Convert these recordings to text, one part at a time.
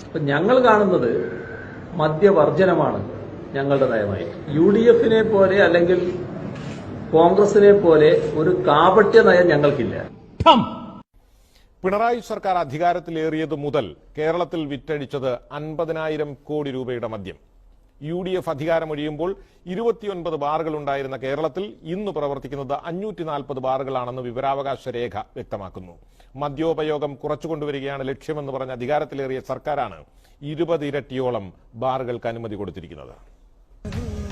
അപ്പം ഞങ്ങൾ കാണുന്നത് മദ്യവർജനമാണ് ഞങ്ങളുടെ നയമായി. UDF-നെ പോലെ അല്ലെങ്കിൽ കോൺഗ്രസിനെ പോലെ ഒരു കാപട്യ നയം ഞങ്ങൾക്കില്ല. പിണറായി സർക്കാർ അധികാരത്തിലേറിയത് മുതൽ കേരളത്തിൽ വിറ്റഴിച്ചത് 50,000 കോടി രൂപയുടെ മദ്യം. UDF അധികാരമൊഴിയുമ്പോൾ 29 ബാറുകൾ ഉണ്ടായിരുന്ന കേരളത്തിൽ ഇന്ന് പ്രവർത്തിക്കുന്നത് 540 ബാറുകളാണെന്ന് വിവരാവകാശ രേഖ വ്യക്തമാക്കുന്നു. മദ്യോപയോഗം കുറച്ചുകൊണ്ടുവരികയാണ് ലക്ഷ്യമെന്ന് പറഞ്ഞ അധികാരത്തിലേറിയ സർക്കാരാണ് 20 ഇരട്ടിയോളം ബാറുകൾക്ക് അനുമതി കൊടുത്തിരിക്കുന്നത്.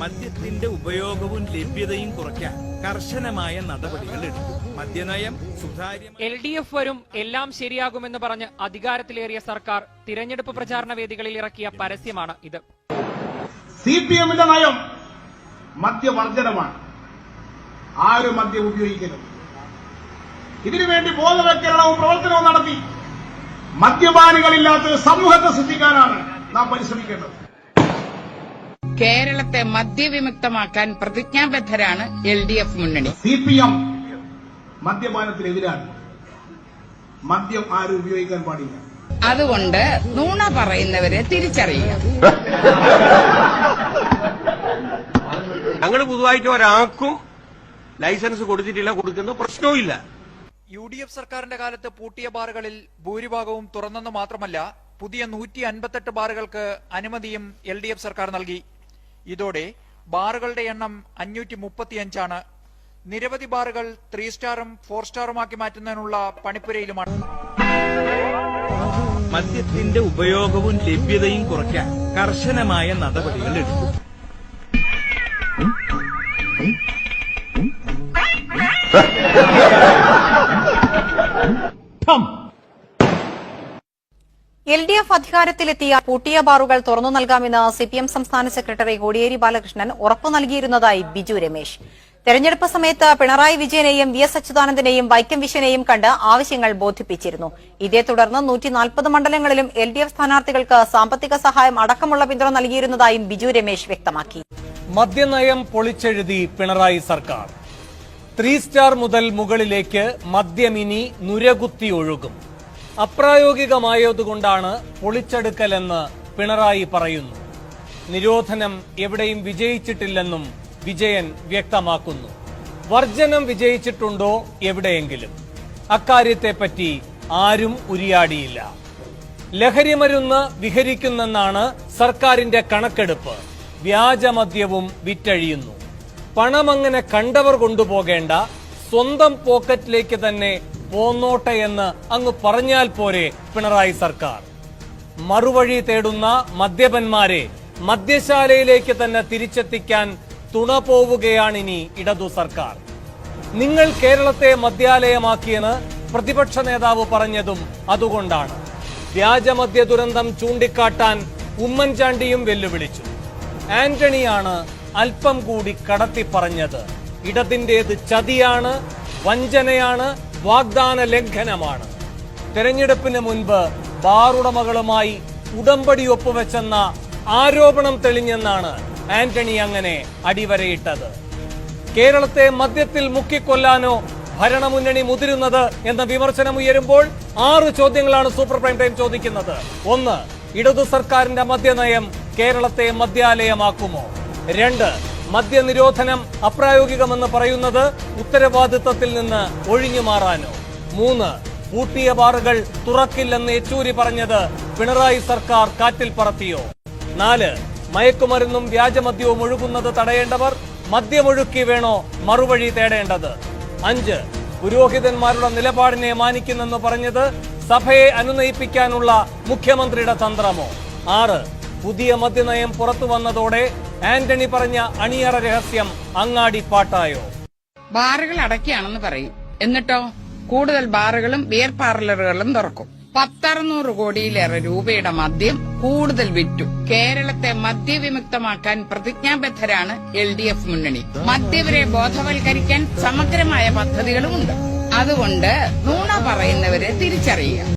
മദ്യത്തിന്റെ ഉപയോഗവും ലഭ്യതയും കുറയ്ക്കാൻ കർശനമായ നടപടികൾ എടുക്കും. മദ്യനയം സുതാര്യം. LDF വരും, എല്ലാം ശരിയാകുമെന്ന് പറഞ്ഞ് അധികാരത്തിലേറിയ സർക്കാർ തിരഞ്ഞെടുപ്പ് പ്രചാരണ വേദികളിൽ ഇറക്കിയ പരസ്യമാണ് ഇത്. CPM-ന്റെ നയം മദ്യവർജനമാണ്. ആരും മദ്യം ഉപയോഗിക്കരുത്. ഇതിനുവേണ്ടി ബോധവൽക്കരണവും പ്രവർത്തനവും നടത്തി മദ്യപാനികളില്ലാത്ത സമൂഹത്തെ സൃഷ്ടിക്കാനാണ് നാം പരിശ്രമിക്കേണ്ടത്. കേരളത്തെ മദ്യവിമുക്തമാക്കാൻ പ്രതിജ്ഞാബദ്ധരാണ് LDF മുന്നണി. CPM മദ്യപാനത്തിനെതിരാണ്. മദ്യം ആരും ഉപയോഗിക്കാൻ പാടില്ല. അതുകൊണ്ട് നുണ പറയുന്നവരെ തിരിച്ചറിയുക. ഞങ്ങൾ പുതുതായിട്ട് ഒരാൾക്കും ലൈസൻസ് കൊടുത്തിട്ടില്ല, കൊടുക്കുന്ന പ്രശ്നവുമില്ല. UDF സർക്കാരിന്റെ കാലത്ത് പൂട്ടിയ ബാറുകളിൽ ഭൂരിഭാഗവും തുറന്നെന്ന് മാത്രമല്ല, പുതിയ 158 ബാറുകൾക്ക് അനുമതിയും LDF സർക്കാർ നൽകി. ഇതോടെ ബാറുകളുടെ എണ്ണം 535 നിരവധി ബാറുകൾ 3 സ്റ്റാറും 4 സ്റ്റാറുമാക്കി മാറ്റുന്നതിനുള്ള പണിപ്പുരയിലുമാണ്. മദ്യത്തിന്റെ ഉപയോഗവും ലഭ്യതയും കുറയ്ക്കാൻ കർശനമായ നടപടികൾ എടുക്കും. LDF അധികാരത്തിലെത്തിയ പൂട്ടിയ ബാറുകൾ തുറന്നു നൽകാമെന്ന് CPM സംസ്ഥാന സെക്രട്ടറി കോടിയേരി ബാലകൃഷ്ണൻ ഉറപ്പു നൽകിയിരുന്നതായി ബിജു രമേശ്. തെരഞ്ഞെടുപ്പ് സമയത്ത് പിണറായി വിജയനെയും VS അച്യുതാനന്ദനെയും വൈക്കം വിശ്വനെയും കണ്ട് ആവശ്യങ്ങൾ ബോധിപ്പിച്ചിരുന്നു. ഇതേ തുടർന്ന് 140 മണ്ഡലങ്ങളിലും LDF സ്ഥാനാർത്ഥികൾക്ക് സാമ്പത്തിക സഹായം അടക്കമുള്ള പിന്തുണ നൽകിയിരുന്നതായും ബിജു രമേശ് വ്യക്തമാക്കി. മദ്യനയം പൊളിച്ചെഴുതി പിണറായി സർക്കാർ. 3 സ്റ്റാർ മുതൽ മുകളിലേക്ക് മദ്യമിനി നുരകുത്തി ഒഴുകും. അപ്രായോഗികമായതുകൊണ്ടാണ് പൊളിച്ചെടുക്കലെന്ന് പിണറായി പറയുന്നു. നിരോധനം എവിടെയും വിജയിച്ചിട്ടില്ലെന്നും വിജയൻ വ്യക്തമാക്കുന്നു. വർജനം വിജയിച്ചിട്ടുണ്ടോ എവിടെയെങ്കിലും? അക്കാര്യത്തെപ്പറ്റി ആരും ഉരിയാടിയില്ല. ലഹരിമരുന്ന് വിഹരിക്കുന്നെന്നാണ് സർക്കാരിന്റെ കണക്കെടുപ്പ്. വ്യാജമദ്യവും വിറ്റഴിയുന്നു. പണമങ്ങനെ കണ്ടവർ കൊണ്ടുപോകേണ്ട, സ്വന്തം പോക്കറ്റിലേക്ക് തന്നെ പോന്നോട്ടെ എന്ന് അങ്ങ് പറഞ്ഞാൽ പോരെ പിണറായി സർക്കാർ? മറുവഴി തേടുന്ന മദ്യപന്മാരെ മദ്യശാലയിലേക്ക് തന്നെ തിരിച്ചെത്തിക്കാൻ തുണ പോവുകയാണിനി ഇടതു സർക്കാർ. നിങ്ങൾ കേരളത്തെ മദ്യാലയമാക്കിയെന്ന് പ്രതിപക്ഷ നേതാവ് പറഞ്ഞതും അതുകൊണ്ടാണ്. വ്യാജമദ്യ ദുരന്തം ചൂണ്ടിക്കാട്ടാൻ ഉമ്മൻചാണ്ടിയും വെല്ലുവിളിച്ചു. ആന്റണിയാണ് അല്പം കൂടി കടത്തി പറഞ്ഞത്. ഇടതിന്റേത് ചതിയാണ്, വഞ്ചനയാണ്, വാഗ്ദാന ലംഘനമാണ്. തെരഞ്ഞെടുപ്പിന് മുൻപ് ബാറുടമകളുമായി ഉടമ്പടി ഒപ്പുവെച്ചെന്ന ആരോപണം തെളിഞ്ഞെന്നാണ് ആന്റണി അങ്ങനെ അടിവരയിട്ടത്. കേരളത്തെ മദ്യത്തിൽ മുക്കിക്കൊല്ലാനോ ഭരണമുന്നണി മുതിരുന്നത് എന്ന വിമർശനം ഉയരുമ്പോൾ 6 ചോദ്യങ്ങളാണ് സൂപ്പർ പ്രൈം ടൈം ചോദിക്കുന്നത്. 1. ഇടതു സർക്കാരിന്റെ മദ്യനയം കേരളത്തെ മദ്യാലയമാക്കുമോ? 2. മദ്യനിരോധനം അപ്രായോഗികമെന്ന് പറയുന്നത് ഉത്തരവാദിത്തത്തിൽ നിന്ന് ഒഴിഞ്ഞു മാറാനോ? 3. പൂട്ടിയ ബാറുകൾ തുറക്കില്ലെന്ന് യെച്ചൂരി പറഞ്ഞത് പിണറായി സർക്കാർ കാറ്റിൽ പറത്തിയോ? 4. മയക്കുമരുന്നും വ്യാജമദ്യവും ഒഴുകുന്നത് തടയേണ്ടവർ മദ്യമൊഴുക്കി വേണോ മറുവഴി തേടേണ്ടത്? 5. പുരോഹിതന്മാരുടെ നിലപാടിനെ മാനിക്കുന്നെന്ന് പറഞ്ഞത് സഭയെ അനുനയിപ്പിക്കാനുള്ള മുഖ്യമന്ത്രിയുടെ തന്ത്രമോ? 6. പുതിയ മദ്യനയം പുറത്തു വന്നതോടെ ആന്റണി പറഞ്ഞ അണിയറ രഹസ്യം അങ്ങാടി പാട്ടായോ? ബാറുകൾ അടയ്ക്കുകയാണെന്ന് പറയും, എന്നിട്ടോ കൂടുതൽ ബാറുകളും ബിയർ പാർലറുകളും തുറക്കും. 1,600 കോടിയിലേറെ രൂപയുടെ മദ്യം കൂടുതൽ വിറ്റു. കേരളത്തെ മദ്യവിമുക്തമാക്കാൻ പ്രതിജ്ഞാബദ്ധരാണ് LDF മുന്നണി. മദ്യവരെ ബോധവൽക്കരിക്കാൻ സമഗ്രമായ പദ്ധതികളുമുണ്ട്. അതുകൊണ്ട് നുണ പറയുന്നവരെ തിരിച്ചറിയുക.